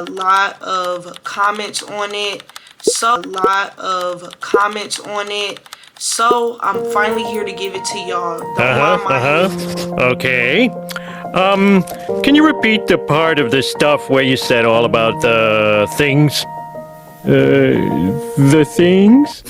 a lot of comments on it. So I'm finally here to give it to y'all. Okay. Can you repeat the part of the stuff where you said all about the things? The things?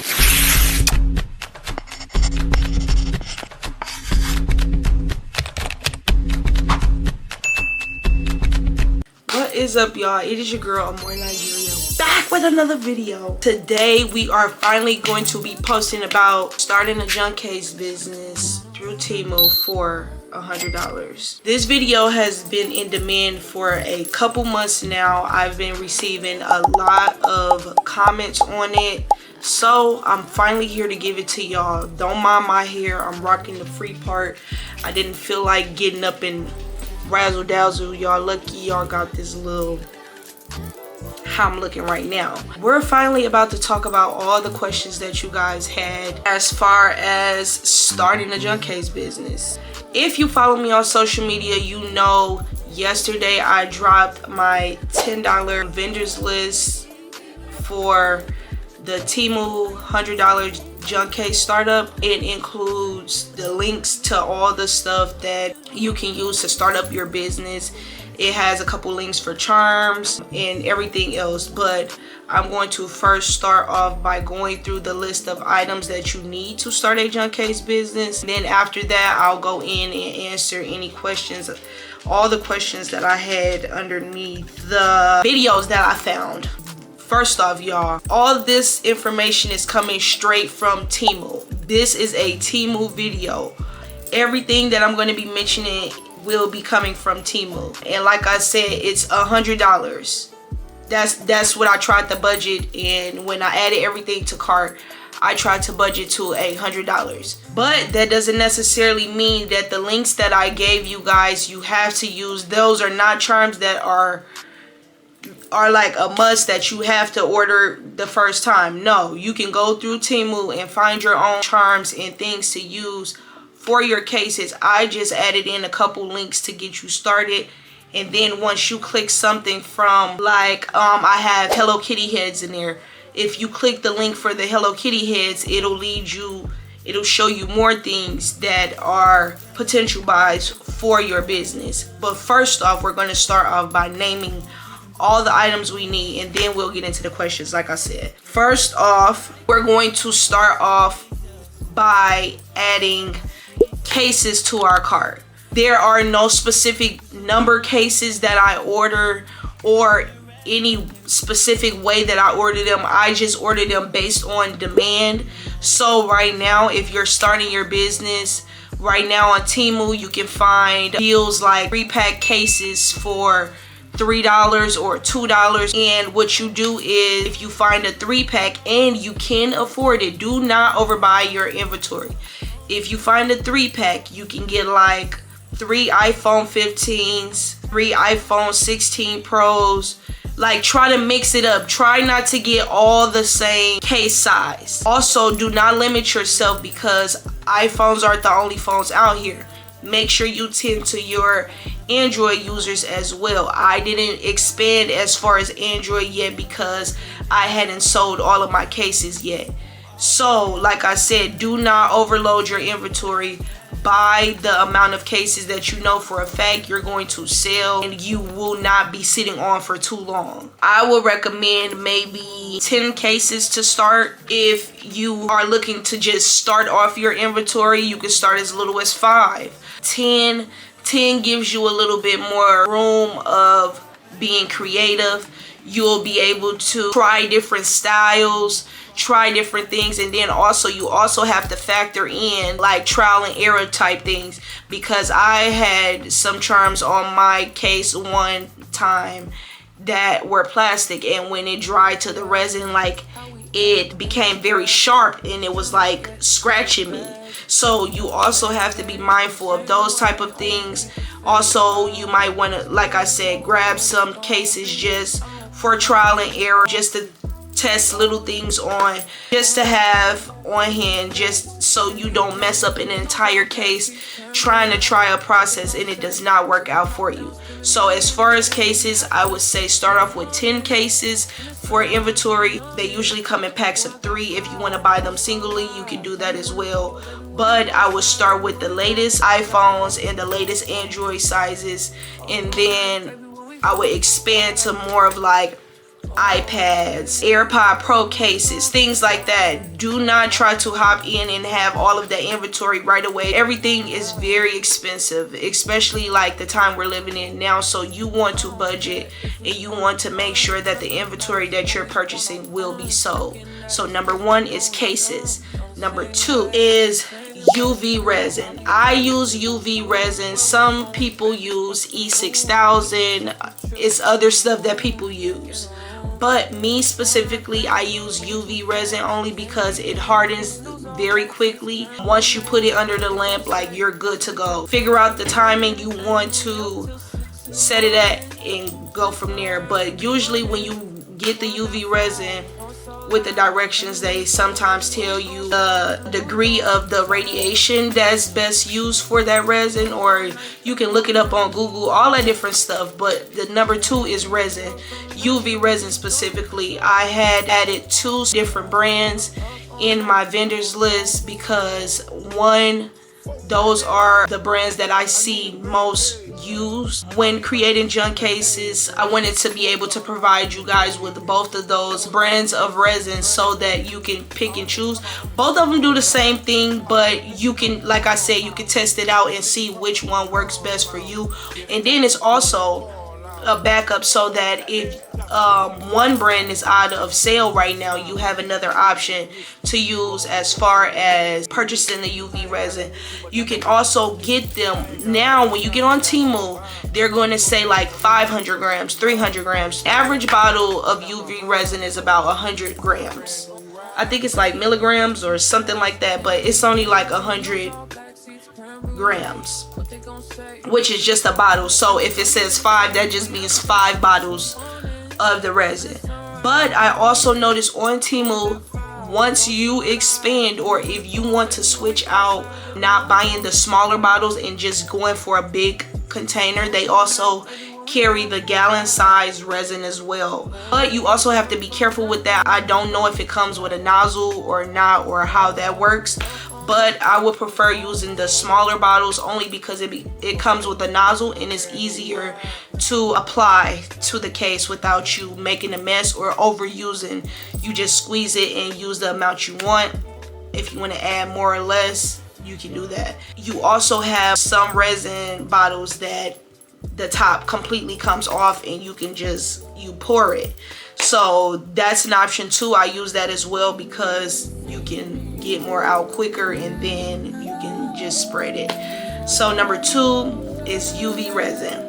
What is up, y'all? It is your girl, Amore Nigeria, back with another video. Today, we are finally going to be posting about starting a Junkcase business through Temu for $100. This video has been in demand for a couple months now. I've been receiving a lot of comments on it. So I'm finally here to give it to y'all. Don't mind my hair. I'm rocking the free part. I didn't feel like getting up and razzle dazzle. Y'all lucky y'all got this little how I'm looking right now. We're finally about to talk about all the questions that you guys had as far as starting a Junkcase business. If you follow me on social media, you know yesterday I dropped my $10 vendors list for the Temu $100 Junkcase startup. It includes the links to all the stuff that you can use to start up your business. It has a couple links for charms and everything else, but I'm going to first start off by going through the list of items that you need to start a Junkcase business. Then after that, I'll go in and answer any questions, all the questions that I had underneath the videos that I found. First off, y'all, all this information is coming straight from Temu. This is a Temu video. Everything that I'm going to be mentioning will be coming from Temu. And like I said, it's $100. That's what I tried to budget, and when I added everything to cart, I tried to budget to $100. But that doesn't necessarily mean that the links that I gave you guys, you have to use. Those are not charms that are like a must that you have to order the first time. No, you can go through Temu and find your own charms and things to use for your cases. I just added in a couple links to get you started. And then once you click something from like I have Hello Kitty heads in there. If you click the link for the Hello Kitty heads, it'll show you more things that are potential buys for your business. But first off, we're going to start off by naming all the items we need, and then we'll get into the questions like I said. First off, we're going to start off by adding cases to our cart. There are no specific number cases that I order or any specific way that I order them. I just order them based on demand. So right now, if you're starting your business, right now on Temu, you can find deals like 3-pack cases for $3 or $2. And what you do is, if you find a 3-pack and you can afford it, do not overbuy your inventory. If you find a 3-pack, you can get like 3 iPhone 15s, 3 iPhone 16 Pros. Like, try to mix it up. Try not to get all the same case size. Also, do not limit yourself, because iPhones aren't the only phones out here. Make sure you tend to your Android users as well. I didn't expand as far as Android yet because I hadn't sold all of my cases yet. So like I said, do not overload your inventory. Buy the amount of cases that you know for a fact you're going to sell and you will not be sitting on for too long. I would recommend maybe 10 cases to start. If you are looking to just start off your inventory, you can start as little as 5. 10 gives you a little bit more room of being creative. You'll be able to try different styles, try different things, and then also you also have to factor in like trial and error type things, because I had some charms on my case one time that were plastic, and when it dried to the resin, like, it became very sharp and it was like scratching me. So you also have to be mindful of those type of things. Also, you might want to, like I said, grab some cases just for trial and error, just to test little things on, just to have on hand, just so you don't mess up an entire case trying to try a process and it does not work out for you. So as far as cases, I would say start off with 10 cases for inventory. They usually come in packs of 3. If you want to buy them singly, you can do that as well, but I would start with the latest iPhones and the latest Android sizes, and then I would expand to more of like iPads, AirPod Pro cases, things like that. Do not try to hop in and have all of that inventory right away. Everything is very expensive, especially like the time we're living in now. So you want to budget and you want to make sure that the inventory that you're purchasing will be sold. So number 1 is cases. Number 2 is UV resin. I use UV resin. Some people use E6000. It's other stuff that people use. But me specifically, I use UV resin only because it hardens very quickly. Once you put it under the lamp, like, you're good to go. Figure out the timing you want to set it at and go from there. But usually when you get the UV resin, with the directions, they sometimes tell you the degree of the radiation that's best used for that resin, or you can look it up on Google, all that different stuff. But the number 2 is resin, UV resin specifically. I had added 2 different brands in my vendors list because, one, those are the brands that I see most used when creating junk cases. I wanted to be able to provide you guys with both of those brands of resin so that you can pick and choose. Both of them do the same thing, but you can, like I said, you can test it out and see which one works best for you. And then it's also a backup so that if one brand is out of sale right now, you have another option to use as far as purchasing the UV resin. You can also get them now when you get on Temu. They're going to say like 500 grams, 300 grams. Average bottle of UV resin is about 100 grams. I think it's like milligrams or something like that, but it's only like 100 grams, which is just a bottle. So if it says 5, that just means 5 bottles of the resin. But I also noticed on Temu, once you expand, or if you want to switch out not buying the smaller bottles and just going for a big container, they also carry the gallon size resin as well. But you also have to be careful with that. I don't know if it comes with a nozzle or not, or how that works, but I would prefer using the smaller bottles only because it comes with a nozzle and it's easier to apply to the case without you making a mess or overusing. You just squeeze it and use the amount you want. If you want to add more or less, you can do that. You also have some resin bottles that the top completely comes off and you can just pour it. So that's an option too. I use that as well because you can get more out quicker and then you can just spread it. So number 2 is UV resin.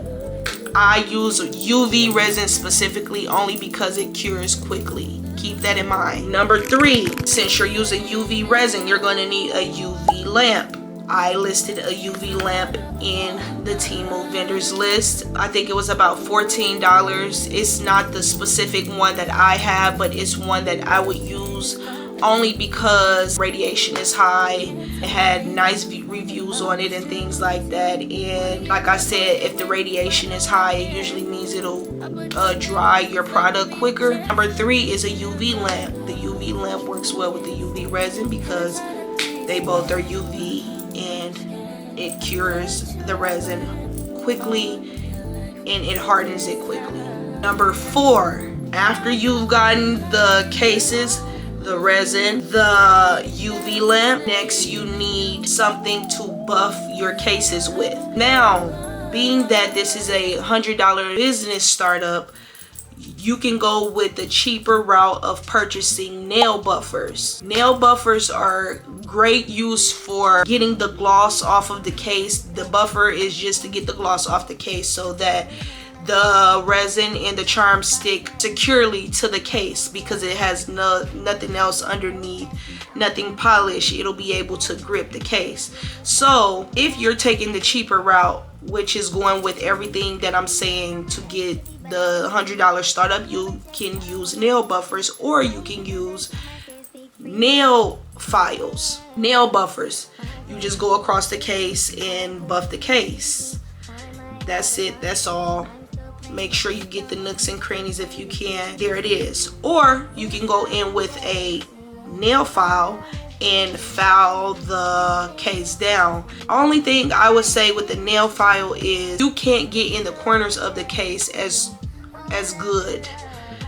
I use UV resin specifically only because it cures quickly. Keep that in mind. Number 3, since you're using UV resin, you're going to need a UV lamp. I listed a UV lamp in the Temu vendors list. I think it was about $14. It's not the specific one that I have, but it's one that I would use only because radiation is high. It had nice reviews on it and things like that. And like I said, if the radiation is high, it usually means it'll dry your product quicker. Number 3 is a UV lamp. The UV lamp works well with the UV resin because they both are UV and it cures the resin quickly and it hardens it quickly. Number 4, after you've gotten the cases, the resin, the UV lamp, next you need something to buff your cases with. Now, being that this is a $100 business startup, you can go with the cheaper route of purchasing nail buffers. Nail buffers are great use for getting the gloss off of the case. The buffer is just to get the gloss off the case so that the resin and the charm stick securely to the case because it has nothing else underneath, nothing polished. It'll be able to grip the case. So if you're taking the cheaper route, which is going with everything that I'm saying to get the $100 startup, you can use nail buffers, or you can use nail files, nail buffers. You just go across the case and buff the case. That's it. That's all. Make sure you get the nooks and crannies if you can. There it is. Or you can go in with a nail file and file the case down. Only thing I would say with the nail file is you can't get in the corners of the case as good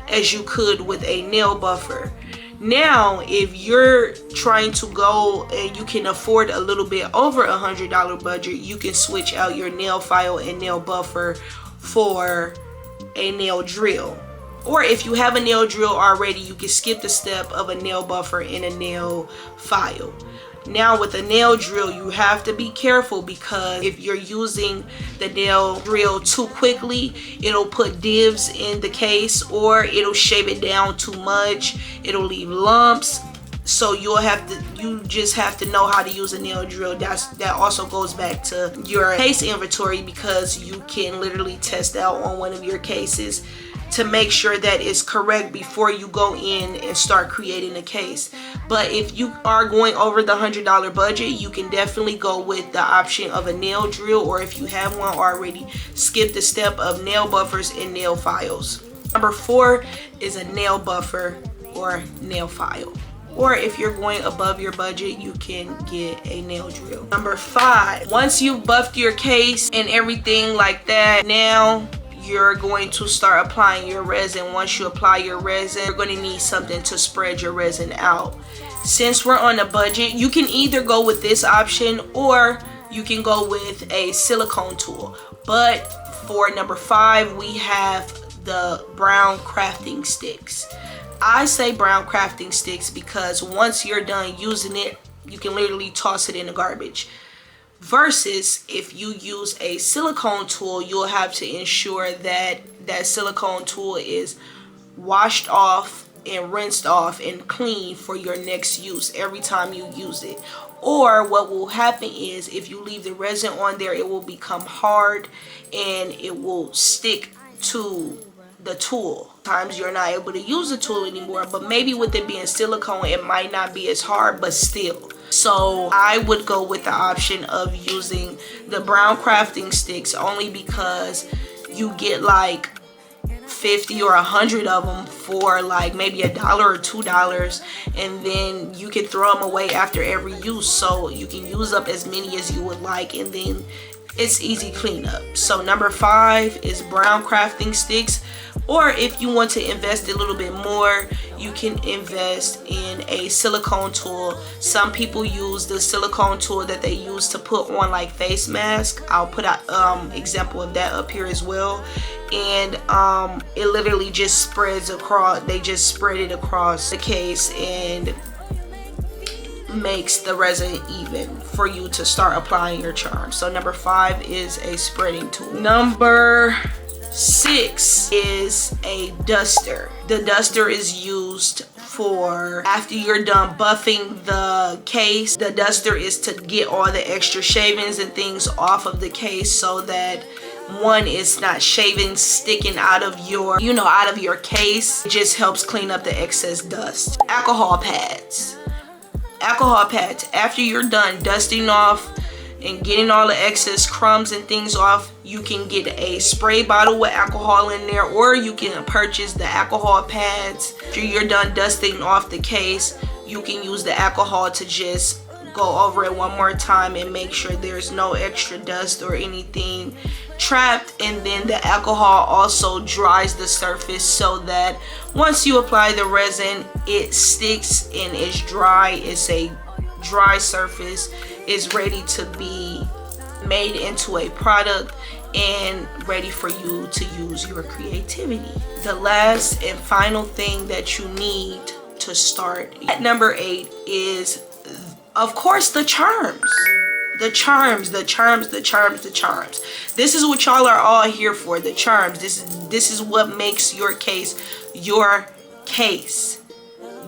as you could with a nail buffer. Now, if you're trying to go and you can afford a little bit over $100 budget, you can switch out your nail file and nail buffer for a nail drill. Or if you have a nail drill already, you can skip the step of a nail buffer and a nail file. Now with a nail drill, you have to be careful, because if you're using the nail drill too quickly, it'll put divs in the case, or it'll shave it down too much. It'll leave lumps. So you just have to know how to use a nail drill. That also goes back to your case inventory, because you can literally test out on one of your cases to make sure that it's correct before you go in and start creating a case. But if you are going over the $100 budget, you can definitely go with the option of a nail drill, or if you have one already, skip the step of nail buffers and nail files. Number 4 is a nail buffer or nail file. Or if you're going above your budget, you can get a nail drill. Number 5, once you've buffed your case and everything like that, now you're going to start applying your resin. Once you apply your resin, you're going to need something to spread your resin out. Since we're on a budget, you can either go with this option, or you can go with a silicone tool. But for number 5, we have the brown crafting sticks. I say brown crafting sticks because once you're done using it, you can literally toss it in the garbage. Versus if you use a silicone tool, you'll have to ensure that that silicone tool is washed off and rinsed off and clean for your next use every time you use it. Or what will happen is, if you leave the resin on there, it will become hard and it will stick to the tool. Sometimes you're not able to use the tool anymore, but maybe with it being silicone, it might not be as hard, but still. So I would go with the option of using the brown crafting sticks, only because you get like 50 or 100 of them for like maybe $1 or $2, and then you can throw them away after every use. So you can use up as many as you would like, and then it's easy cleanup. So number 5 is brown crafting sticks. Or if you want to invest a little bit more, you can invest in a silicone tool. Some people use the silicone tool that they use to put on like face mask. I'll put an example of that up here as well. And it literally just spreads across, they just spread it across the case and makes the resin even for you to start applying your charm. So number 5 is a spreading tool. Number 6 is a duster. The duster is used for after you're done buffing the case. The duster is to get all the extra shavings and things off of the case, so that one is not shavings sticking out of your out of your case. It just helps clean up the excess dust. Alcohol pads. After you're done dusting off and getting all the excess crumbs and things off, you can get a spray bottle with alcohol in there, or you can purchase the alcohol pads. After you're done dusting off the case, you can use the alcohol to just go over it one more time and make sure there's no extra dust or anything trapped. And then the alcohol also dries the surface, so that once you apply the resin, it sticks and it's dry. It's a dry surface, is ready to be made into a product and ready for you to use your creativity. The last and final thing that you need to start at number 8 is, of course, the charms. The charms. This is what y'all are all here for, the charms. This is what makes your case your case.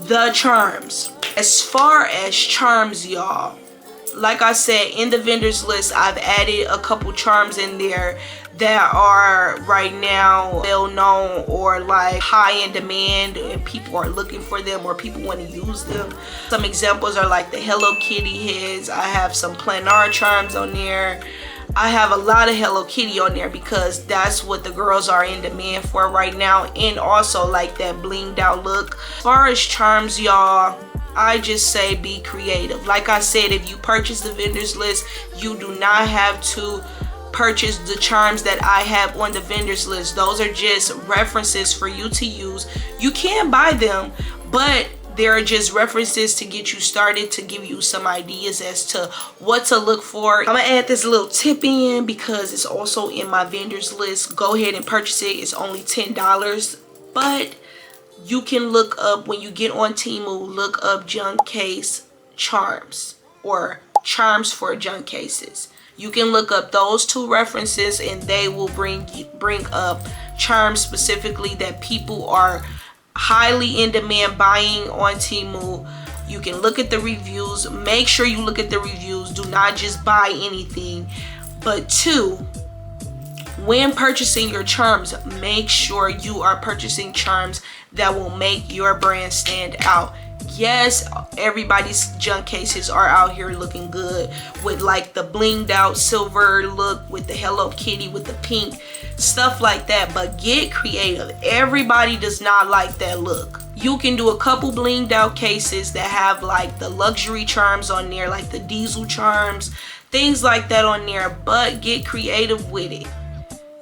The charms. As far as charms, y'all, like I said, in the vendors list, I've added a couple charms in there that are right now well known or like high in demand and people are looking for them or people want to use them. Some examples are like the Hello Kitty heads. I have some planar charms on there. I have a lot of Hello Kitty on there because that's what the girls are in demand for right now, and also like that blinged out look. As far as charms, y'all, I just say be creative. Like I said, if you purchase the vendors list, you do not have to purchase the charms that I have on the vendors list. Those are just references for you to use. You can buy them, but they're just references to get you started, to give you some ideas as to what to look for. I'm gonna add this little tip in because it's also in my vendors list. Go ahead and purchase it. It's only $10, but you can look up, when you get on Temu, look up Junkcase charms or charms for Junkcases. You can look up those two references and they will bring up charms specifically that people are highly in demand buying on Temu. You can look at the reviews. Make sure you look at the reviews. Do not just buy anything. But two, when purchasing your charms, make sure you are purchasing charms that will make your brand stand out. Yes, everybody's junk cases are out here looking good with like the blinged out silver look with the Hello Kitty with the pink stuff like that, but get creative. Everybody does not like that look. You can do a couple blinged out cases that have like the luxury charms on there, like the diesel charms, things like that on there, but get creative with it.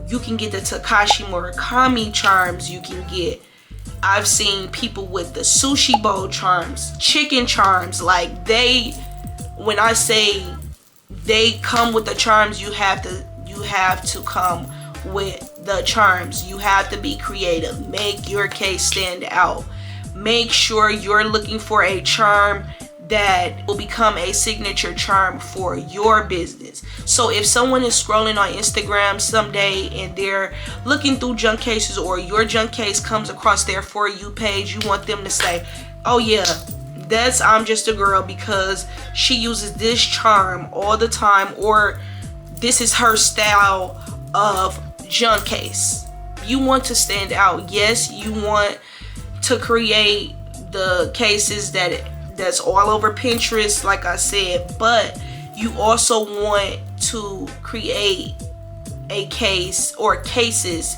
You can get the Takashi Murakami charms. You can get, I've seen people with the sushi bowl charms, chicken charms. Like they, when I say they come with the charms, you have to come with the charms. You have to be creative. Make your case stand out. Make sure you're looking for a charm that will become a signature charm for your business. So if someone is scrolling on Instagram someday and they're looking through junk cases, or your junk case comes across their For You page, you want them to say, oh yeah, that's I'm Just a Girl because she uses this charm all the time, or this is her style of junk case. You want to stand out. Yes, you want to create the cases that's all over Pinterest, like I said, but you also want to create a case or cases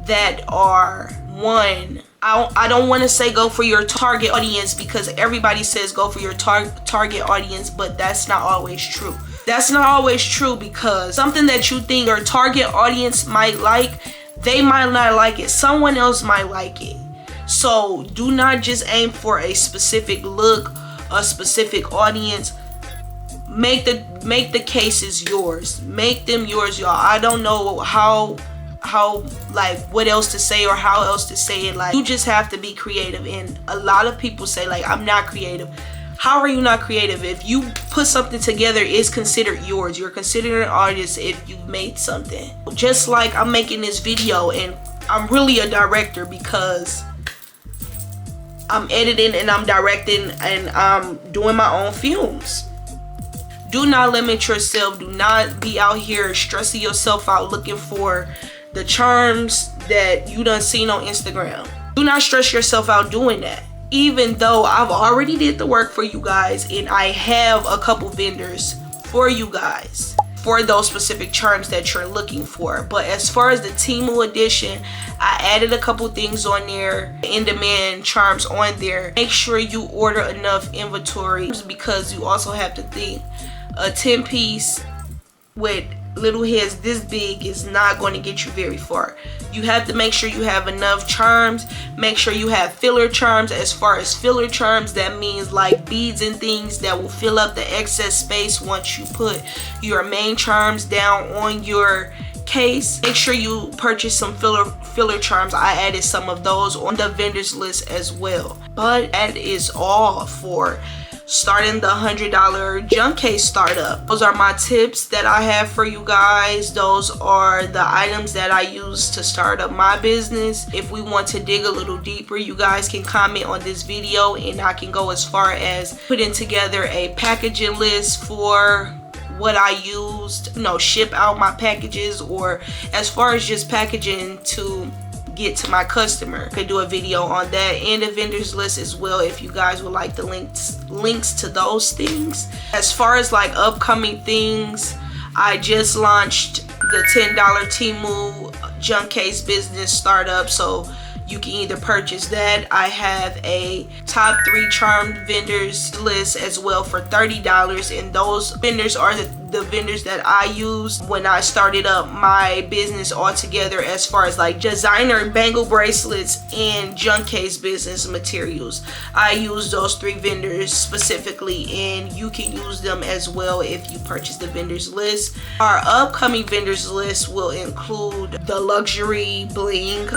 that are, one, I don't want to say go for your target audience, because everybody says go for your target audience, but that's not always true. That's not always true, because something that you think your target audience might like, they might not like it. Someone else might like it. So do not just aim for a specific look, a specific audience. Make the cases yours. Make them yours, y'all. I don't know how like what else to say or how else to say it. Like, you just have to be creative. And a lot of people say like, I'm not creative. How are you not creative? If you put something together, it's considered yours. You're considered an artist if you've made something. Just like I'm making this video and I'm really a director because I'm editing and I'm directing and I'm doing my own films. Do not limit yourself. Do not be out here stressing yourself out looking for the charms that you done seen on Instagram. Do not stress yourself out doing that. Even though I've already did the work for you guys and I have a couple vendors for you guys for those specific charms that you're looking for. But as far as the Temu edition, I added a couple things on there, in demand charms on there. Make sure you order enough inventory, because you also have to think a 10 piece with little heads this big is not going to get you very far. You have to make sure you have enough charms. Make sure you have filler charms. As far as filler charms, that means like beads and things that will fill up the excess space once you put your main charms down on your case. Make sure you purchase some filler charms. I added some of those on the vendors list as well. But that is all for starting the $100 junk case startup. Those are my tips that I have for you guys. Those are the items that I use to start up my business. If we want to dig a little deeper, you guys can comment on this video and I can go as far as putting together a packaging list for what I used, ship out my packages, or as far as just packaging to get to my customer. Could do a video on that and a vendors list as well if you guys would like the links to those things. As far as like upcoming things, I just launched the $10 Temu junk case business startup, so you can either purchase that. I have a top 3 charmed vendors list as well for $30, and those vendors are the vendors that I used when I started up my business altogether, as far as like designer bangle bracelets and junk case business materials. I use those 3 vendors specifically, and you can use them as well if you purchase the vendors list. Our upcoming vendors list will include the luxury bling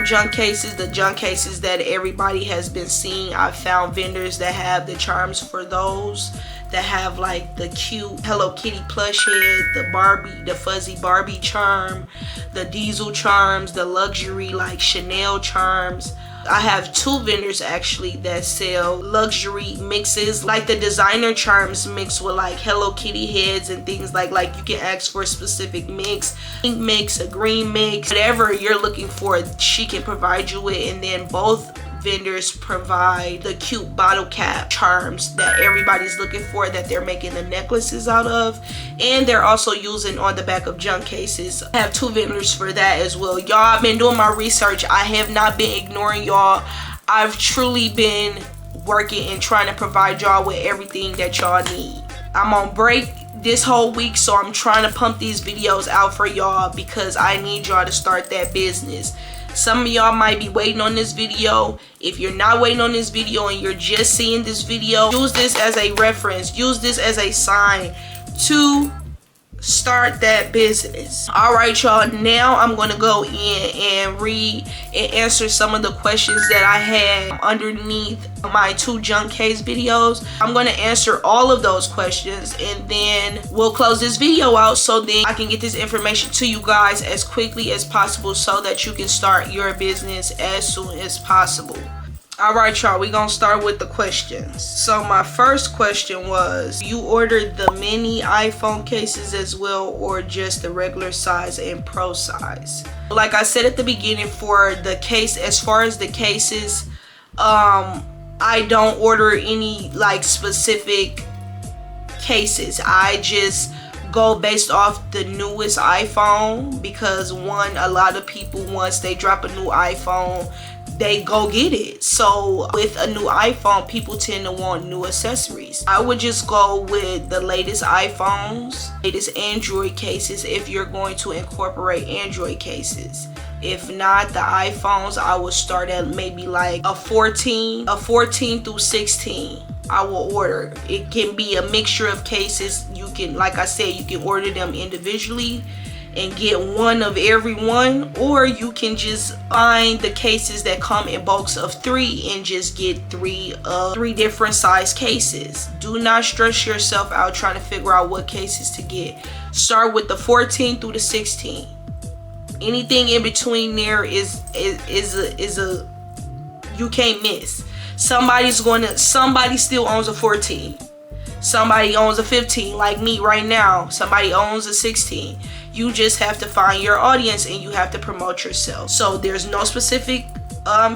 junk cases, the junk cases that everybody has been seeing. I found vendors that have the charms for those, that have like the cute Hello Kitty plush head, the Barbie, the fuzzy Barbie charm, the diesel charms, the luxury like Chanel charms. I have 2 vendors actually that sell luxury mixes, like the designer charms mixed with like Hello Kitty heads and things like you can ask for a specific mix, pink mix, a green mix, whatever you're looking for, she can provide you with. And then both vendors provide the cute bottle cap charms that everybody's looking for, that they're making the necklaces out of, and they're also using on the back of junk cases. I have 2 vendors for that as well. Y'all, I've been doing my research. I have not been ignoring y'all. I've truly been working and trying to provide y'all with everything that y'all need. I'm on break this whole week, so I'm trying to pump these videos out for y'all because I need y'all to start that business. Some of y'all might be waiting on this video. If you're not waiting on this video and you're just seeing this video, use this as a reference, use this as a sign to start that business. All right, y'all, now I'm gonna go in and read and answer some of the questions that I had underneath my 2 junk case videos. I'm gonna answer all of those questions, and then we'll close this video out, so then I can get this information to you guys as quickly as possible so that you can start your business as soon as possible. All right, y'all, we're gonna start with the questions. So my first question was, you ordered the mini iPhone cases as well, or just the regular size and pro size? Like I said at the beginning, for the case, as far as the cases, I don't order any like specific cases. I just go based off the newest iPhone, because one, a lot of people, once they drop a new iPhone, they go get it. So with a new iPhone, people tend to want new accessories. I would just go with the latest iPhones, latest Android cases if you're going to incorporate Android cases. If not, the iPhones, I would start at maybe like a 14 through 16. I will order. It can be a mixture of cases. You can, like I said, you can order them individually and get one of every one, or you can just find the cases that come in bulks of 3 and just get 3 different size cases. Do not stress yourself out trying to figure out what cases to get. Start with the 14 through the 16. Anything in between there is a you can't miss. Somebody still owns a 14. Somebody owns a 15, like me right now. Somebody owns a 16. You just have to find your audience and you have to promote yourself. So there's no specific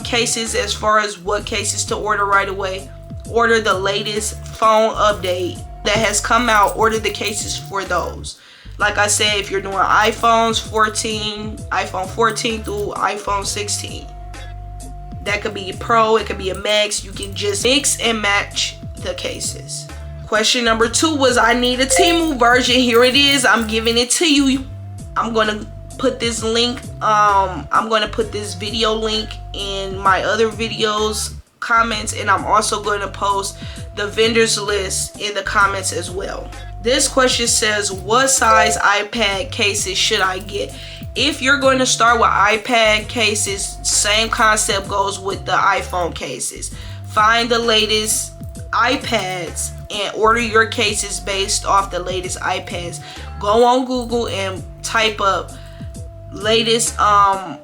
cases as far as what cases to order right away. Order the latest phone update that has come out. Order the cases for those. Like I said, if you're doing iPhone 14 through iPhone 16, that could be a Pro, it could be a Max. You can just mix and match the cases. Question number 2 was, I need a Temu version. Here it is. I'm giving it to you. I'm gonna put this link, I'm gonna put this video link in my other videos comments, and I'm also going to post the vendors list in the comments as well. This question says, what size iPad cases should I get? If you're going to start with iPad cases, same concept goes with the iPhone cases. Find the latest iPads and order your cases based off the latest iPads. Go on Google and type up latest iPads,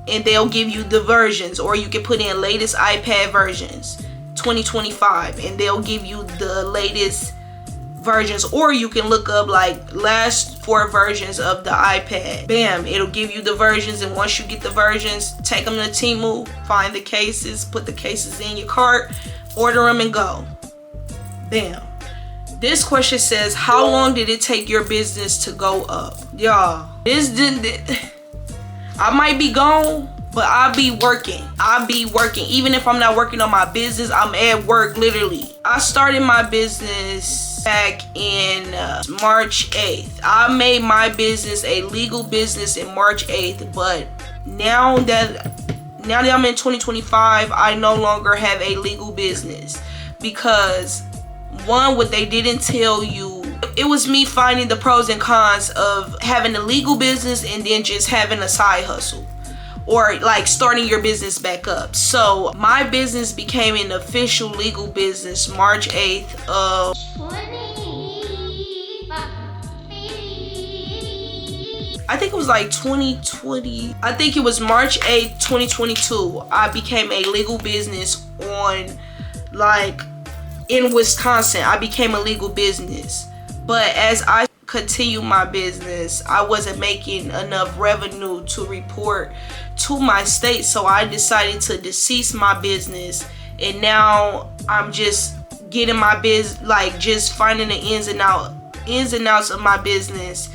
and they'll give you the versions, or you can put in latest iPad versions 2025 and they'll give you the latest versions, or you can look up like last 4 versions of the iPad. Bam, it'll give you the versions, and once you get the versions, take them to Temu, find the cases, put the cases in your cart, order them and go. Bam. This question says, how long did it take your business to go up? Y'all, this didn't, I might be gone, but I'll be working. Even if I'm not working on my business, I'm at work literally. I started my business back in March 8th. I made my business a legal business in March 8th, but now that I'm in 2025, I no longer have a legal business because one, what they didn't tell you, it was me finding the pros and cons of having a legal business and then just having a side hustle, or like starting your business back up. So my business became an official legal business March 8th of I think it was like 2020. I think it was March 8th, 2022. I became a legal business on like in Wisconsin. I became a legal business. But as I continue my business, I wasn't making enough revenue to report to my state, so I decided to decease my business, and now I'm just getting my business, like just finding the ins and outs of my business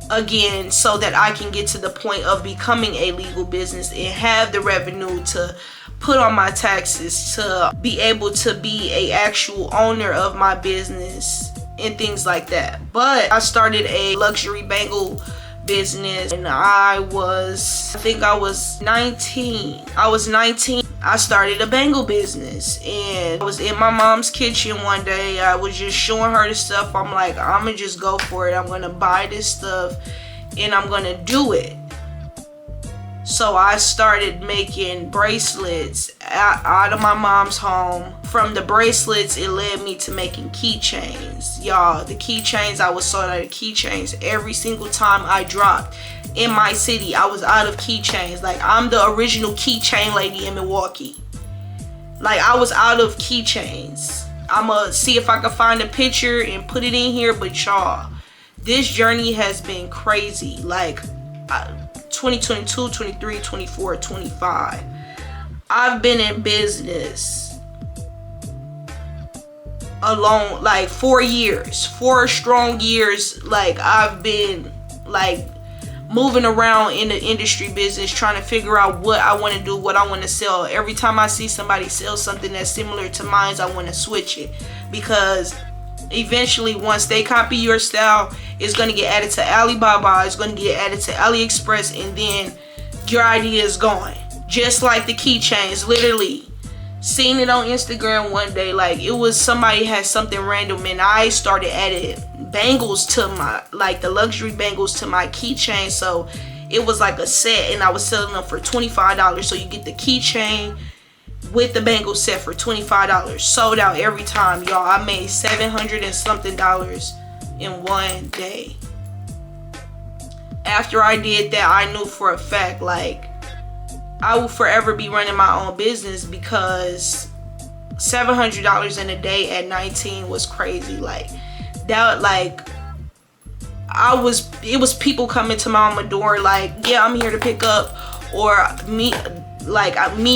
again, so that I can get to the point of becoming a legal business and have the revenue to put on my taxes, to be able to be a actual owner of my business and things like that. But I started a luxury bangle business, and I think I was 19. I started a bangle business, and I was in my mom's kitchen one day. I was just showing her the stuff. I'm like, I'm gonna just go for it. I'm gonna buy this stuff and I'm gonna do it. So I started making bracelets out of my mom's home. From the bracelets, it led me to making keychains. Y'all, the keychains, I was sold out of keychains every single time I dropped in my city. I was out of keychains. Like, I'm the original keychain lady in Milwaukee. Like, I was out of keychains. I'ma see if I can find a picture and put it in here. But y'all, this journey has been crazy. Like, 2022, 23, 24, 25. I've been in business alone like 4 years, 4 strong years. Like, I've been like moving around in the industry business, trying to figure out what I want to do, what I want to sell. Every time I see somebody sell something that's similar to mine, I want to switch it, because eventually once they copy your style, it's going to get added to Alibaba, it's going to get added to AliExpress, and then your idea is gone. Just like the keychains, literally seen it on Instagram one day. Like, it was somebody had something random, and I started adding bangles to my, like the luxury bangles to my keychain. So it was like a set, and I was selling them for $25. So you get the keychain with the bangle set for $25. Sold out every time, y'all. I made $700 and something in one day. After I did that, I knew for a fact, like, I will forever be running my own business, because $700 in a day at 19 was crazy. Like, that, like, it was people coming to my door like, yeah, I'm here to pick up, or me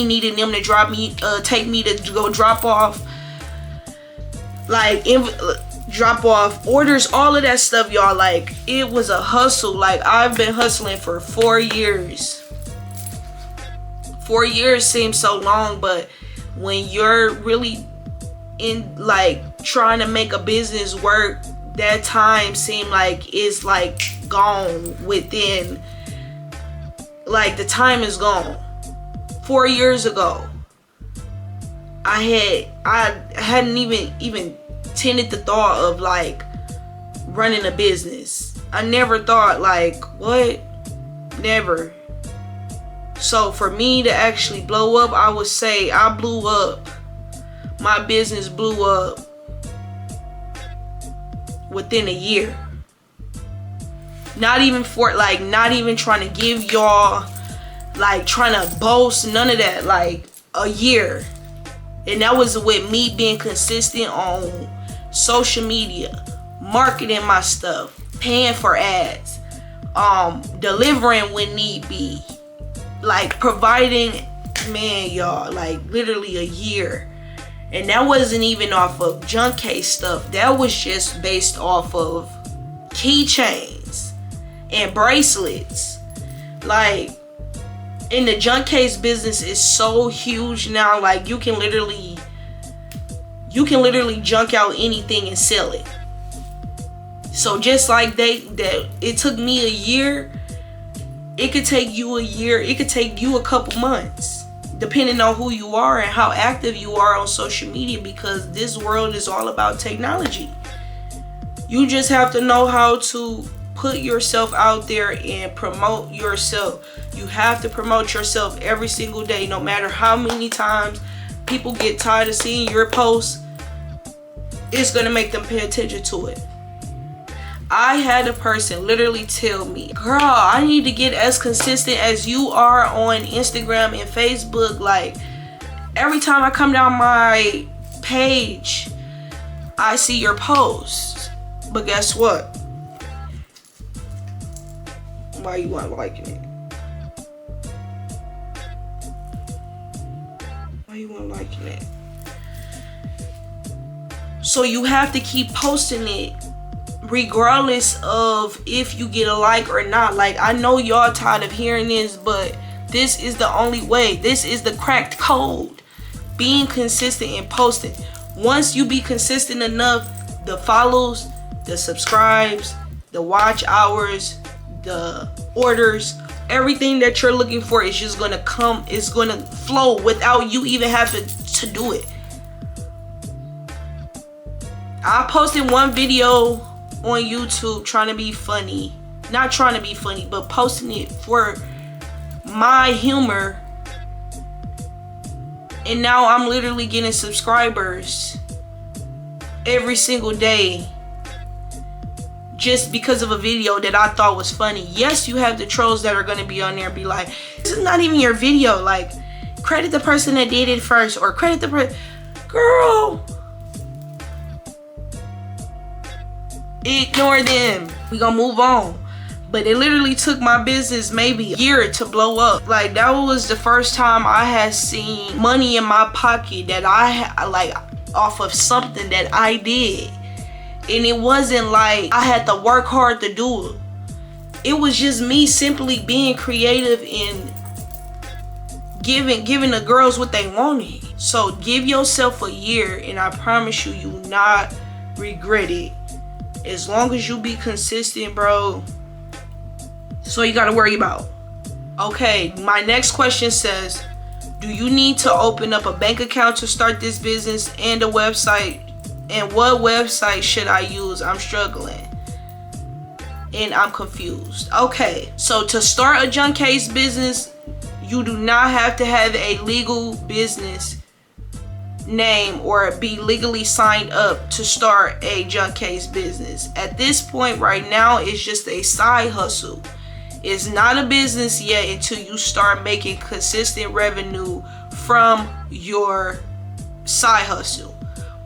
needing them to take me to go drop off, like, drop off orders, all of that stuff, y'all. Like, it was a hustle. Like, I've been hustling for 4 years. 4 years seems so long, but when you're really in, like, trying to make a business work, that time seemed like it's like gone within, like, the time is gone. 4 years ago, I hadn't even tended the thought of, like, running a business. I never thought, like, what? Never. So for me to actually blow up, I would say I blew up my business blew up within a year. Not even trying to give y'all, like, trying to boast, none of that. Like, a year. And that was with me being consistent on social media, marketing my stuff, paying for ads, delivering when need be, like providing, man, y'all, like literally a year. And that wasn't even off of Junkcase stuff. That was just based off of keychains and bracelets. Like, and the Junkcase business is so huge now. Like, you can literally junk out anything and sell it. So just like that it took me a year, it could take you a year, it could take you a couple months, depending on who you are and how active you are on social media, because this world is all about technology. You just have to know how to put yourself out there and promote yourself. You have to promote yourself every single day, no matter how many times people get tired of seeing your posts. It's gonna make them pay attention to it. I had a person literally tell me, girl, I need to get as consistent as you are on Instagram and Facebook. Like, every time I come down my page, I see your posts. But guess what? Why you not liking it? Why you not liking it? So you have to keep posting it, regardless of if you get a like or not. Like, I know y'all tired of hearing this, but this is the only way. This is the cracked code. Being consistent and posting. Once you be consistent enough, the follows, the subscribes, the watch hours, the orders, everything that you're looking for is just gonna come. It's gonna flow without you even having to do it. I posted one video on YouTube trying to be funny. Not trying to be funny, but posting it for my humor. And now I'm literally getting subscribers every single day just because of a video that I thought was funny. Yes, you have the trolls that are going to be on there and be like, this is not even your video. Like, credit the person that did it first, or credit the person. Girl, ignore them. We gonna move on. But it literally took my business maybe a year to blow up. Like, that was the first time I had seen money in my pocket that I like off of something that I did. And it wasn't like I had to work hard to do it. It was just me simply being creative and giving the girls what they wanted. So give yourself a year, and I promise you, you will not regret it. As long as you be consistent, bro. That's all you gotta worry about. Okay, my next question says, do you need to open up a bank account to start this business and a website? And what website should I use? I'm struggling and I'm confused. Okay, so to start a Junkcase business, you do not have to have a legal business name or be legally signed up to start a Junkcase business. At this point right now, it's just a side hustle. It's not a business yet until you start making consistent revenue from your side hustle.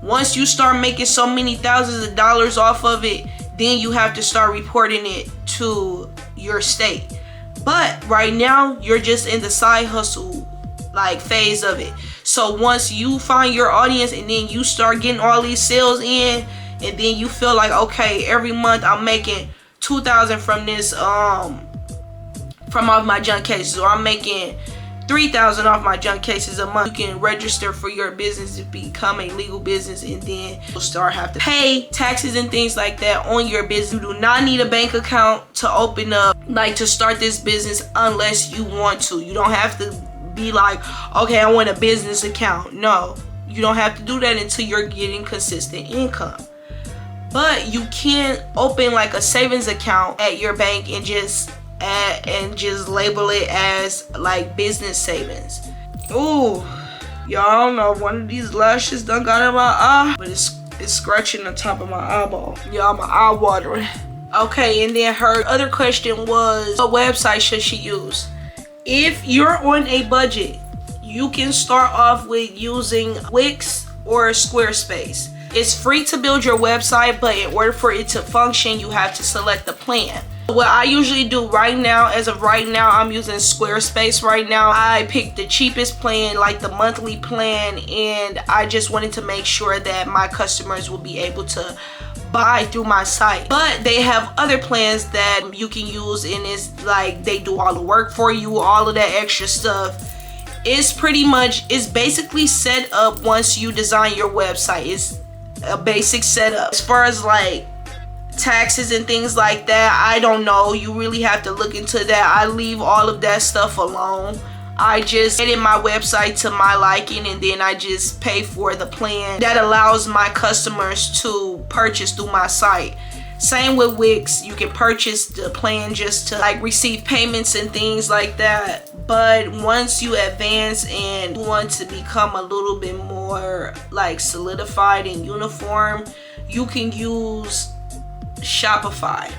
Once you start making so many thousands of dollars off of it, then you have to start reporting it to your state. But right now, you're just in the side hustle like phase of it. So once you find your audience and then you start getting all these sales in, and then you feel like, okay, every month I'm making $2,000 from this from off my Junkcases, or I'm making $3,000 off my Junkcases a month. You can register for your business to become a legal business, and then you'll start have to pay taxes and things like that on your business. You do not need a bank account to open up, like to start this business, unless you want to. You don't have to be like, okay, I want a business account. No, you don't have to do that until you're getting consistent income. But you can open like a savings account at your bank and just label it as like business savings. Ooh, Y'all don't know, one of these lashes done got in my eye, but it's scratching the top of my eyeball. Y'all, my eye watering. Okay, and then her other question was, what website should she use? If you're on a budget, you can start off with using Wix or Squarespace. It's free to build your website, but in order for it to function, you have to select the plan. What I usually do right now, as of right now, I'm using Squarespace right now. I picked the cheapest plan, like the monthly plan, and I just wanted to make sure that my customers will be able to buy through my site. But they have other plans that you can use, and it's like they do all the work for you, all of that extra stuff. It's basically set up once you design your website. It's a basic setup. As far as like taxes and things like that, I don't know. You really have to look into that. I leave all of that stuff alone. I just edit my website to my liking, and then I just pay for the plan that allows my customers to purchase through my site. Same with Wix. You can purchase the plan just to like receive payments and things like that. But once you advance and want to become a little bit more like solidified and uniform, you can use Shopify.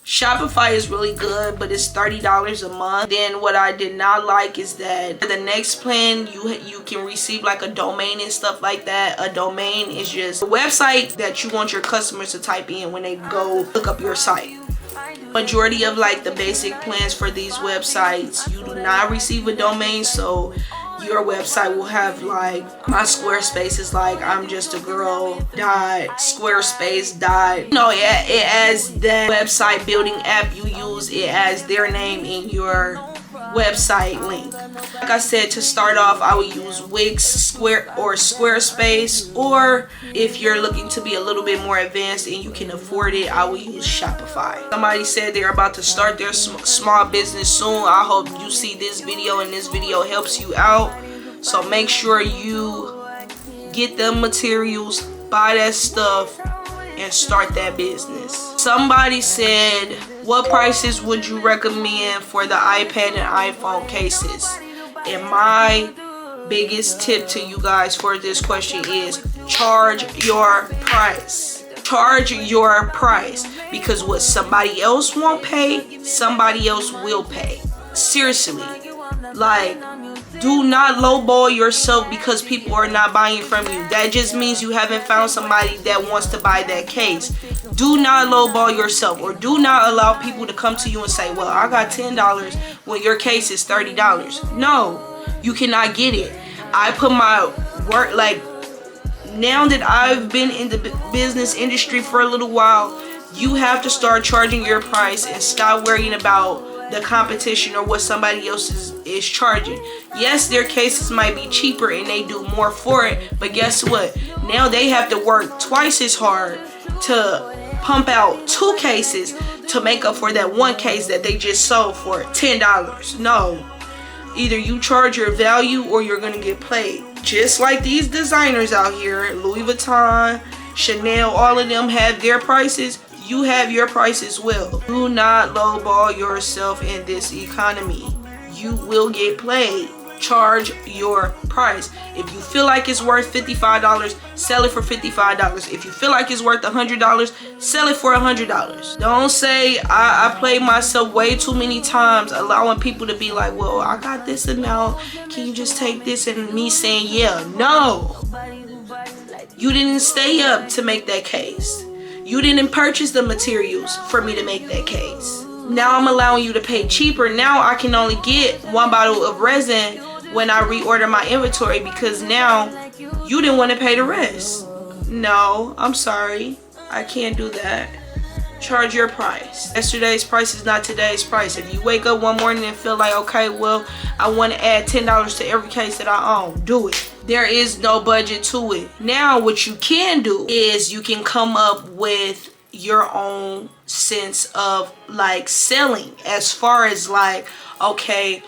Shopify is really good, but it's $30 a month. Then what I did not like is that the next plan you can receive like a domain and stuff like that. A domain is just a website that you want your customers to type in when they go look up your site. Majority of like the basic plans for these websites, you do not receive a domain, so your website will have like, my Squarespace is like I'm just a girl .squarespace . You know, it has that website building app you use. It has their name in your website link. Like I said, to start off, I would use Wix, or Squarespace, or if you're looking to be a little bit more advanced and you can afford it, I would use Shopify. Somebody said they're about to start their small business soon. I hope you see this video and this video helps you out. So make sure you get them materials, buy that stuff, and start that business. Somebody said, what prices would you recommend for the iPad and iPhone cases? And my biggest tip to you guys for this question is charge your price. Charge your price, because what somebody else won't pay, somebody else will pay. Seriously, like, do not lowball yourself because people are not buying from you. That just means you haven't found somebody that wants to buy that case. Do not lowball yourself, or do not allow people to come to you and say, well, I got $10 when your case is $30. No, you cannot get it. I put my work, like, now that I've been in the business industry for a little while, you have to start charging your price and stop worrying about the competition or what somebody else is charging. Yes, their cases might be cheaper and they do more for it, but guess what? Now they have to work twice as hard to pump out 2 cases to make up for that 1 case that they just sold for $10. No, either you charge your value or you're gonna get played. Just like these designers out here, Louis Vuitton, Chanel, all of them have their prices. You have your price as well. Do not lowball yourself in this economy. You will get played. Charge your price. If you feel like it's worth $55, sell it for $55. If you feel like it's worth $100, sell it for $100. Don't say, I played myself way too many times allowing people to be like, well, I got this amount, can you just take this? And me saying, yeah. No, you didn't stay up to make that case. You didn't purchase the materials for me to make that case. Now I'm allowing you to pay cheaper. Now I can only get 1 bottle of resin when I reorder my inventory, because now you didn't want to pay the rest. No, I'm sorry. I can't do that. Charge your price. Yesterday's price is not today's price. If you wake up one morning and feel like, okay, well, I want to add $10 to every case that I own, do it. There is no budget to it. Now what you can do is you can come up with your own sense of like selling, as far as like, okay,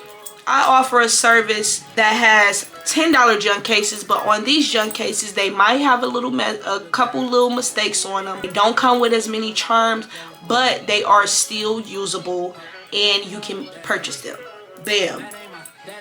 I offer a service that has $10 junk cases, but on these junk cases they might have a couple little mistakes on them. They don't come with as many charms, but they are still usable and you can purchase them. Bam.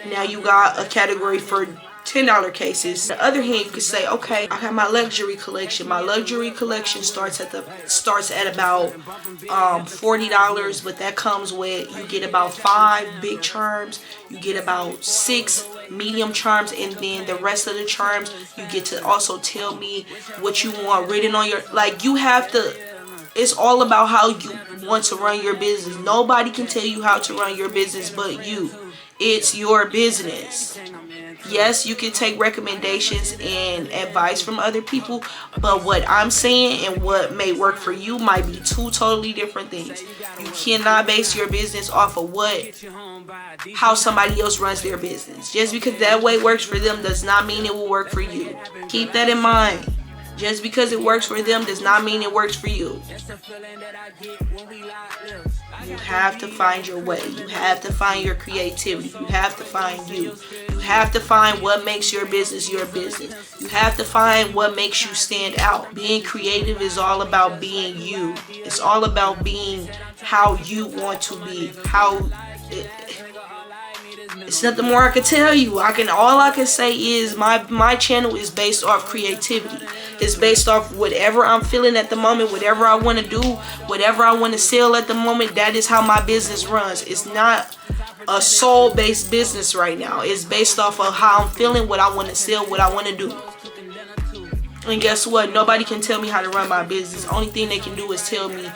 Now you got a category for $10 $10 cases. On the other hand, you could say, okay, I have my luxury collection. My luxury collection starts at about $40, but that comes with, you get about 5 big charms, you get about 6 medium charms, and then the rest of the charms you get to also tell me what you want written on your, like, you have to, it's all about how you want to run your business. Nobody can tell you how to run your business but you. It's your business. Yes, you can take recommendations and advice from other people, but what I'm saying and what may work for you might be two totally different things. You cannot base your business off of how somebody else runs their business. Just because that way works for them does not mean it will work for you. Keep that in mind. Just because it works for them does not mean it works for you. You have to find your way. You have to find your creativity. You have to find you. You have to find what makes your business your business. You have to find what makes you stand out. Being creative is all about being you. It's all about being how you want to be. It's nothing more I can tell you. All I can say is my channel is based off creativity. It's based off whatever I'm feeling at the moment, whatever I want to do, whatever I want to sell at the moment. That is how my business runs. It's not a soul-based business right now. It's based off of how I'm feeling, what I want to sell, what I want to do. And guess what? Nobody can tell me how to run my business. The only thing they can do is tell me,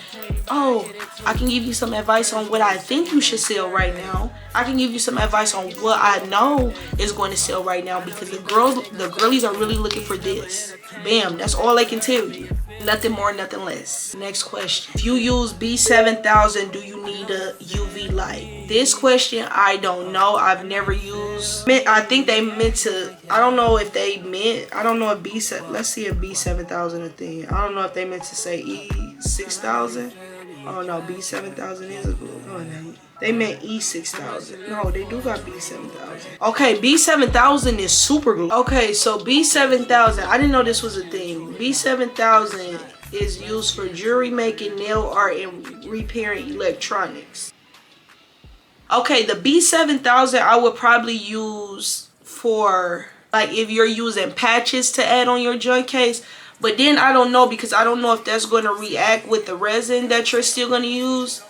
oh, I can give you some advice on what I think you should sell right now. I can give you some advice on what I know is going to sell right now, because the girlies are really looking for this. Bam, that's all I can tell you. Nothing more, nothing less. Next question. If you use B7000, do you need a UV light? This question, I don't know. I've never used. I think they meant to. I don't know if they meant. I don't know if B7. Let's see if B7000 a thing. I don't know if they meant to say E6000. Oh no, B7000 is a good one. They meant E6000. No, they do got B7000. Okay, B7000 is super glue. Okay, so B7000, I didn't know this was a thing. B7000 is used for jewelry making, nail art, and repairing electronics. Okay, the B7000 I would probably use for, like, if you're using patches to add on your junk case. But then I don't know, because I don't know if that's going to react with the resin that you're still going to use.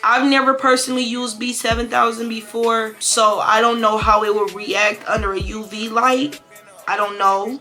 I've never personally used B7000 before, so I don't know how it would react under a UV light. I don't know.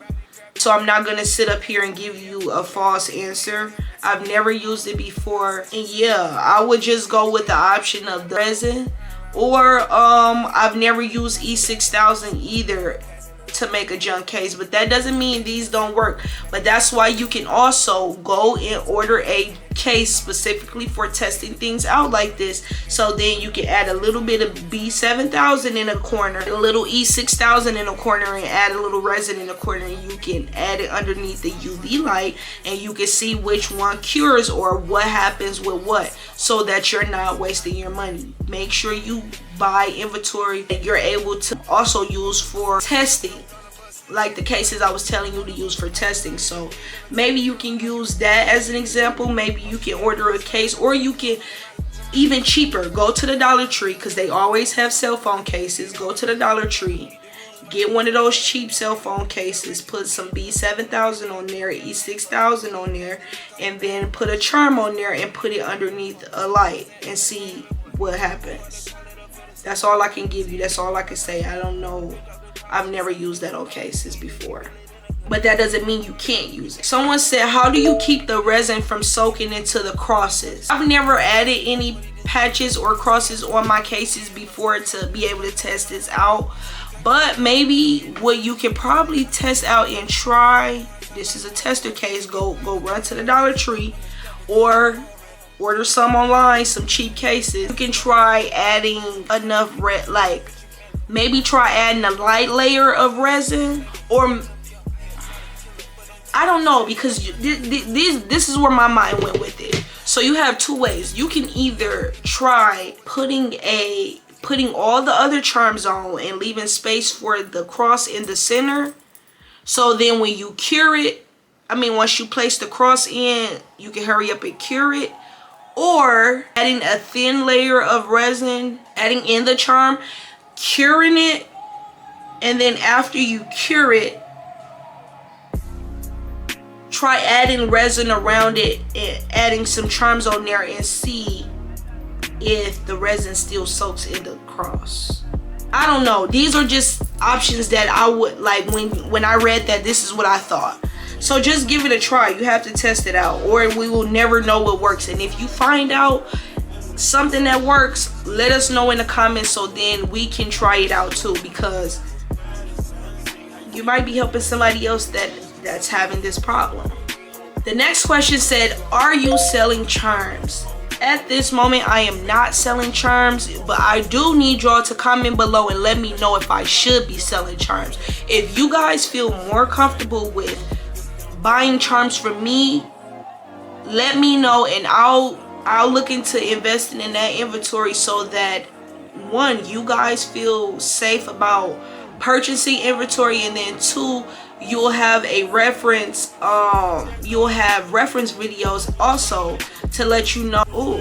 So I'm not going to sit up here and give you a false answer. I've never used it before. And yeah, I would just go with the option of the resin. Or I've never used E6000 either to make a junk case, but that doesn't mean these don't work. But that's why you can also go and order a case specifically for testing things out like this. So then you can add a little bit of B7000 in a corner, a little E6000 in a corner, and add a little resin in a corner, and you can add it underneath the UV light, and you can see which one cures or what happens with what, so that you're not wasting your money. Make sure you buy inventory that you're able to also use for testing, like the cases I was telling you to use for testing. So maybe you can use that as an example. Maybe you can order a case, or you can, even cheaper, go to the Dollar Tree, because they always have cell phone cases. Go to the Dollar Tree, get one of those cheap cell phone cases, put some B7000 on there, E6000 on there, and then put a charm on there and put it underneath a light and see what happens. That's all I can give you. That's all I can say. I don't know. I've never used that on cases before. But that doesn't mean you can't use it. Someone said, how do you keep the resin from soaking into the crosses? I've never added any patches or crosses on my cases before to be able to test this out. But maybe what you can probably test out and try, this is a tester case, go run to the Dollar Tree or order some online, some cheap cases. You can try adding enough maybe try adding a light layer of resin, or I don't know, because this is where my mind went with it. So you have two ways. You can either try putting all the other charms on and leaving space for the cross in the center. So then when you cure it, once you place the cross in, you can hurry up and cure it. Or adding a thin layer of resin, adding in the charm, curing it, And then after you cure it, try adding resin around it and adding some charms on there and see if the resin still soaks in the cross. I don't know. These are just options that I would like. When I read that, this is what I thought. So just give it a try. You have to test it out, or we will never know what works. And if you find out something that works, let us know in the comments so then we can try it out too, because you might be helping somebody else that's having this problem. The next question said, are you selling charms? At this moment, I am not selling charms, but I do need y'all to comment below and let me know if I should be selling charms. If you guys feel more comfortable with buying charms from me, let me know, and I'll look into investing in that inventory so that, one, you guys feel safe about purchasing inventory, and then two, you'll have a reference, you'll have reference videos also to let you know. Ooh,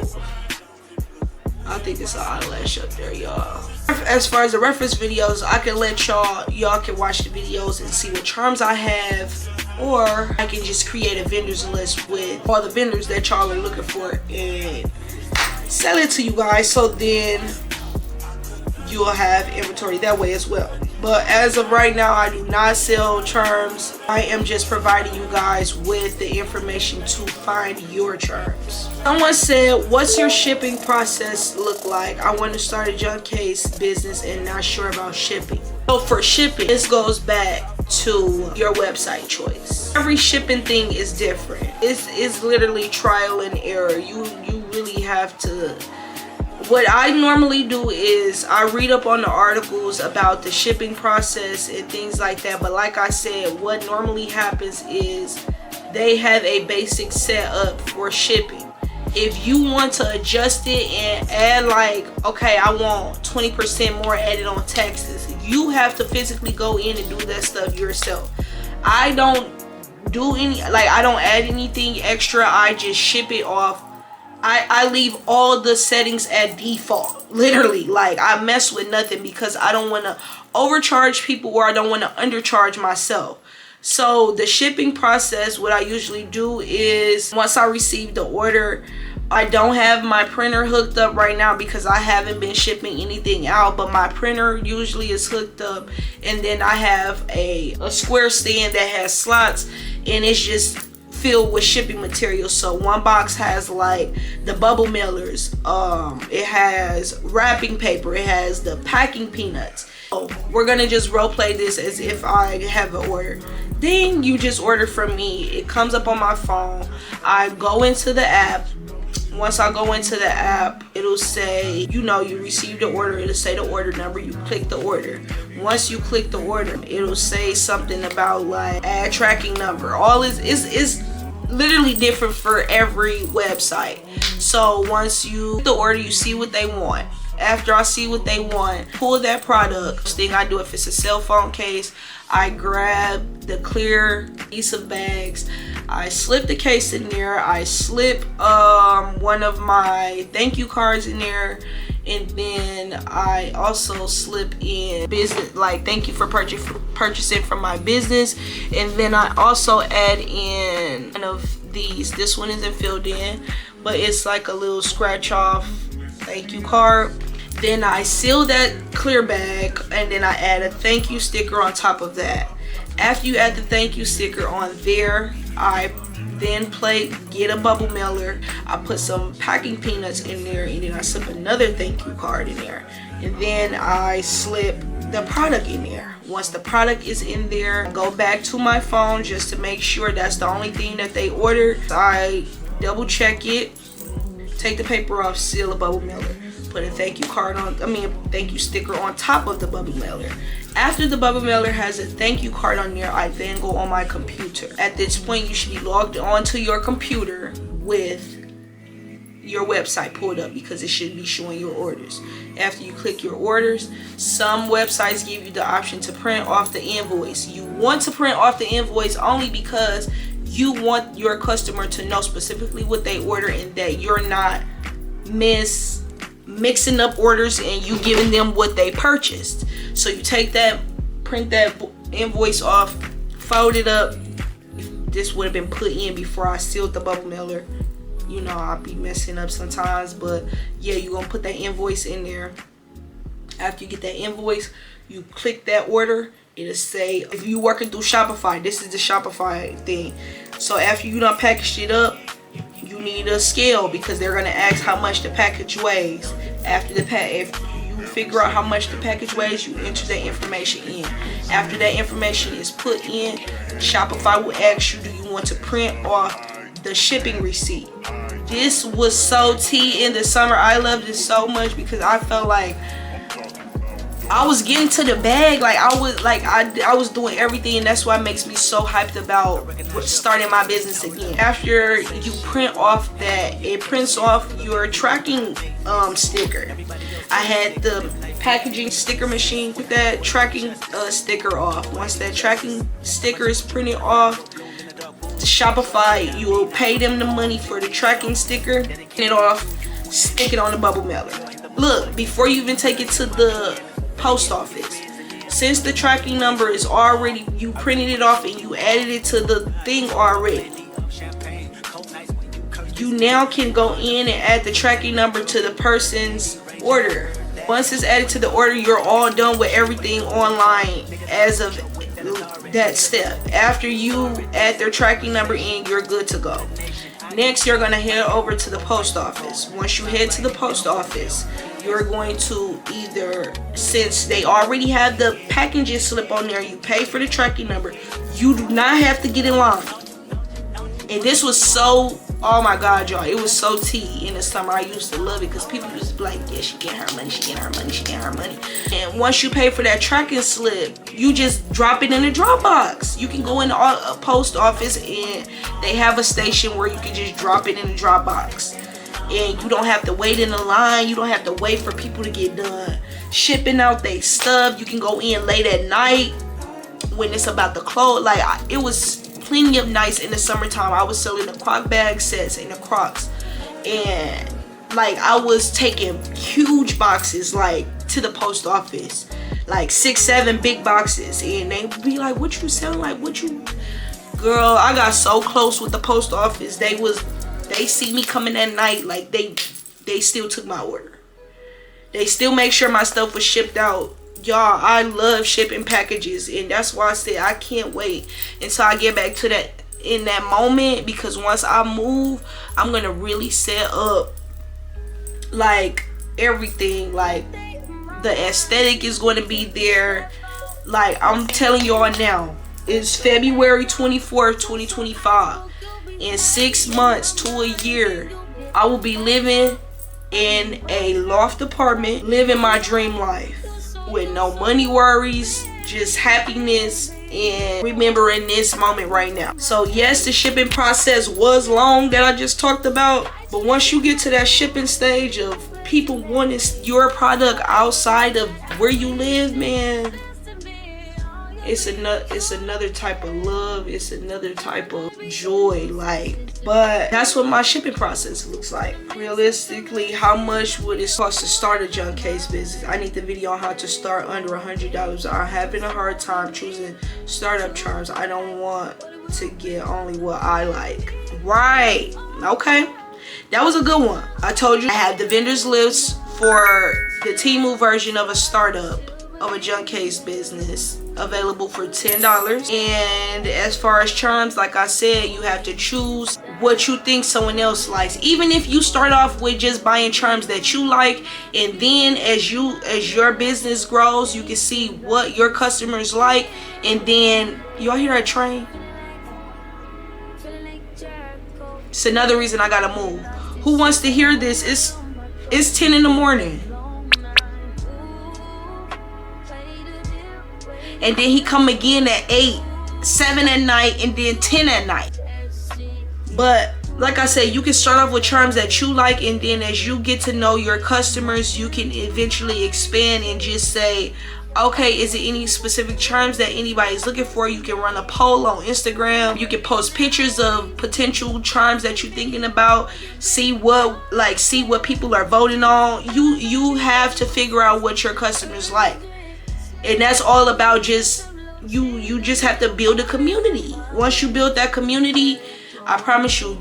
I think it's an eyelash up there, y'all. As far as the reference videos, I can let y'all can watch the videos and see what charms I have, or I can just create a vendors list with all the vendors that y'all are looking for and sell it to you guys, so then you'll have inventory that way as well. But as of right now, I do not sell charms. I am just providing you guys with the information to find your charms. Someone said, what's your shipping process look like? I want to start a Junkcase business and not sure about shipping. So for shipping, this goes back to your website choice. Every shipping thing is different. It's literally trial and error. You really have to. What I normally do is I read up on the articles about the shipping process and things like that. But like I said, what normally happens is they have a basic setup for shipping. If you want to adjust it and add, like, okay, I want 20% more added on taxes, you have to physically go in and do that stuff yourself. I don't do I don't add anything extra. I just ship it off. I leave all the settings at default, literally. Like, I mess with nothing because I don't want to overcharge people, or I don't want to undercharge myself. So the shipping process, what I usually do is, once I receive the order, I don't have my printer hooked up right now because I haven't been shipping anything out, but my printer usually is hooked up, and then I have a square stand that has slots, and it's just filled with shipping materials. So one box has like the bubble mailers, it has wrapping paper, it has the packing peanuts. So we're gonna just role play this as if I have an order. Then you just order from me. It comes up on my phone. I go into the app. Once I go into the app, it'll say, you received the order. It'll say the order number. You click the order. Once you click the order, it'll say something about like add tracking number. All is literally different for every website. So once you the order, you see what they want. After I see what they want, pull that product. First thing I do, if it's a cell phone case, I grab the clear piece of bags. I slip the case in there. I slip one of my thank you cards in there, and then I also slip in business, like thank you for purchasing from my business. And then I also add in one of these. This one isn't filled in, but it's like a little scratch off thank you card. Then I seal that clear bag, and then I add a thank you sticker on top of that. After you add the thank you sticker on there, I then get a bubble mailer. I put some packing peanuts in there, and then I slip another thank you card in there, and then I slip the product in there. Once the product is in there, go back to my phone just to make sure that's the only thing that they ordered. I double check it, take the paper off, seal a bubble mailer, put a thank you thank you sticker on top of the bubble mailer. After the bubble mailer has a thank you card on there, I then go on my computer. At this point, you should be logged onto your computer with your website pulled up, because it should be showing your orders. After you click your orders, some websites give you the option to print off the invoice. You want to print off the invoice only because you want your customer to know specifically what they order, and that you're not mixing up orders and you giving them what they purchased. So you take that print that invoice off, fold it up. This would have been put in before I sealed the bubble mailer. You know, I'll be messing up sometimes, but yeah, you're gonna put that invoice in there. After you get that invoice, you click that order. It'll say, if you working through Shopify, this is the Shopify thing. So after you done packaged it up, you need a scale because they're gonna ask how much the package weighs. After the if you figure out how much the package weighs, you enter that information in. After that information is put in, Shopify will ask you, do you want to print off the shipping receipt? This was so tea in the summer. I loved it so much because I felt like I was getting to the bag. Like I was doing everything, and that's why it makes me so hyped about starting my business again. After you print off that, it prints off your tracking sticker. I had the packaging sticker machine with that tracking sticker off. Once that tracking sticker is printed off, the Shopify, you will pay them the money for the tracking sticker, print it off, stick it on the bubble mailer. Look, before you even take it to the post office, since the tracking number is already, you printed it off and you added it to the thing already, you now can go in and add the tracking number to the person's order. Once it's added to the order, you're all done with everything online as of that step. After you add their tracking number in, you're good to go. Next, you're gonna head over to the post office. Once you head to the post office, you're going to either, since they already have the packaging slip on there, you pay for the tracking number. You do not have to get in line. And this was so, oh my God, y'all, it was so tea in the summer. I used to love it because people used to be like, yeah, she getting her money, she getting her money, she getting her money. And once you pay for that tracking slip, you just drop it in the drop box. You can go in a post office and they have a station where you can just drop it in the drop box. And you don't have to wait in the line. You don't have to wait for people to get done shipping out their stuff. You can go in late at night when it's about to close. Like, it was plenty of nights in the summertime. I was selling the crock bag sets and the Crocs, and like I was taking huge boxes like to the post office, like 6-7 big boxes, and they would be like, what you selling? Like, what you, girl, I got so close with the post office. They see me coming at night, like they still took my order. They still make sure my stuff was shipped out. Y'all, I love shipping packages, and that's why I said I can't wait until I get back to that in that moment, because once I move, I'm gonna really set up like everything. Like the aesthetic is going to be there. Like, I'm telling y'all now, it's February 24th, 2025. In 6 months to a year, I will be living in a loft apartment, living my dream life with no money worries, just happiness, and remembering this moment right now. So yes, the shipping process was long that I just talked about, but once you get to that shipping stage of people wanting your product outside of where you live, man, it's another type of love, it's another type of joy. Like, but that's what my shipping process looks like. Realistically, how much would it cost to start a Junkcase business? I need the video on how to start under $100. I'm having a hard time choosing startup charms. I don't want to get only what I like. Right, okay, that was a good one. I told you I have the vendors list for the Temu version of a startup of a Junkcase business available for $10. And as far as charms, like I said, you have to choose what you think someone else likes. Even if you start off with just buying charms that you like, and then as your business grows, you can see what your customers like, and then y'all hear a train? It's another reason I gotta move. Who wants to hear this? It's 10 in the morning. And then he come again at 8, 7 at night, and then 10 at night. But like I said, you can start off with charms that you like, and then as you get to know your customers, you can eventually expand and just say, okay, is it any specific charms that anybody's looking for? You can run a poll on Instagram. You can post pictures of potential charms that you're thinking about. See what people are voting on. You have to figure out what your customers like. And that's all about just you just have to build a community. Once you build that community, I promise you,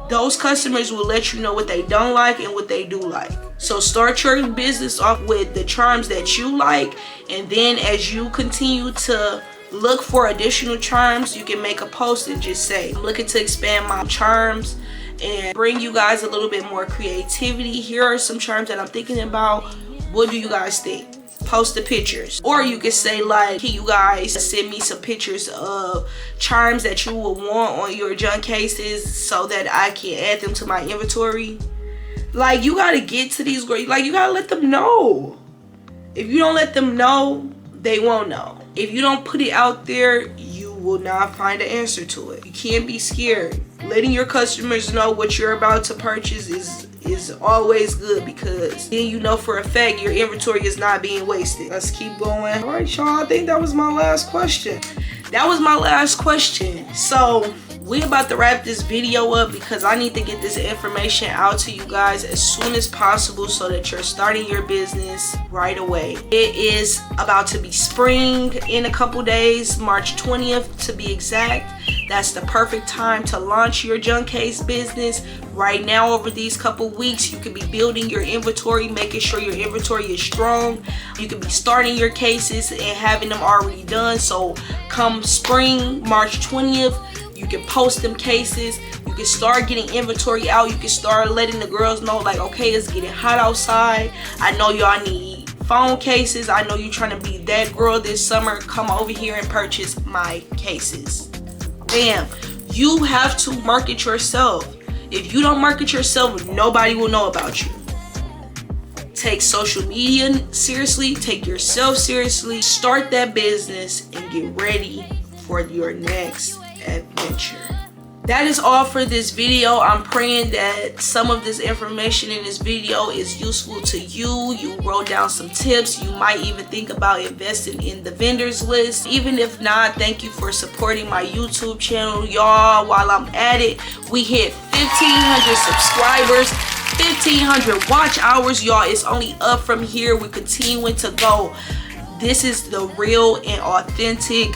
those customers will let you know what they don't like and what they do like. So start your business off with the charms that you like, and then as you continue to look for additional charms, you can make a post and just say, I'm looking to expand my charms and bring you guys a little bit more creativity. Here are some charms that I'm thinking about. What do you guys think? Post the pictures. Or you can say, like, can you guys send me some pictures of charms that you would want on your junk cases so that I can add them to my inventory? Like, you gotta get to these girls. Like, you gotta let them know. If you don't let them know, they won't know. If you don't put it out there, you will not find an answer to it. You can't be scared. Letting your customers know what you're about to purchase is always good, because then you know for a fact your inventory is not being wasted. Let's keep going. All right, y'all, I think that was my last question. So we about to wrap this video up because I need to get this information out to you guys as soon as possible so that you're starting your business right away. It is about to be spring in a couple days, March 20th to be exact. That's the perfect time to launch your Junkcase business. Right now, over these couple weeks, you can be building your inventory, making sure your inventory is strong. You can be starting your cases and having them already done. So come spring, March 20th, you can post them cases. You can start getting inventory out. You can start letting the girls know, like, okay, it's getting hot outside. I know y'all need phone cases. I know you're trying to be that girl this summer. Come over here and purchase my cases. Bam. You have to market yourself. If you don't market yourself, nobody will know about you. Take social media seriously. Take yourself seriously. Start that business and get ready for your next adventure. That is all for this video. I'm praying that some of this information in this video is useful to you. You wrote down some tips. You might even think about investing in the vendors list. Even if not, thank you for supporting my YouTube channel. Y'all, while I'm at it, we hit 1,500 subscribers, 1,500 watch hours. Y'all, it's only up from here. We're continuing to go. This is the real and authentic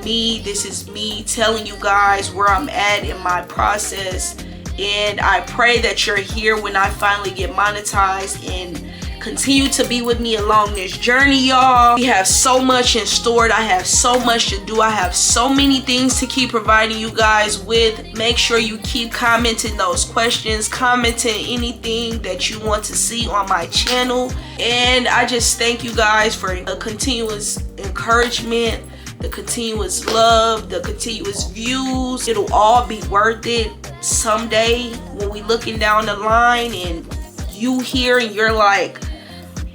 me. This is me telling you guys where I'm at in my process. And I pray that you're here when I finally get monetized and continue to be with me along this journey, y'all. We have so much in store. I have so much to do. I have so many things to keep providing you guys with. Make sure you keep commenting those questions, commenting anything that you want to see on my channel. And I just thank you guys for the continuous encouragement, the continuous love, the continuous views. It'll all be worth it someday when we looking down the line and you here and you're like,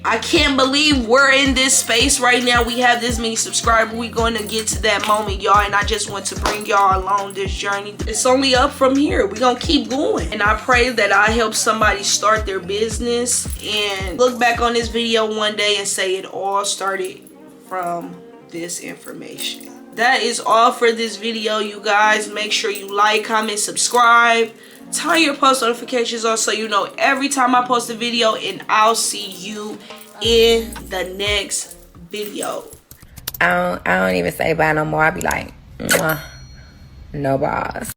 I can't believe we're in this space right now. We have this many subscribers. We're going to get to that moment, y'all. And I just want to bring y'all along this journey. It's only up from here. We're going to keep going. And I pray that I help somebody start their business and look back on this video one day and say it all started from this information. That is all for this video, you guys. Make sure you like, comment, subscribe. Turn your post notifications on so you know every time I post a video, and I'll see you in the next video. I don't even say bye no more. I be like, mwah, no balls.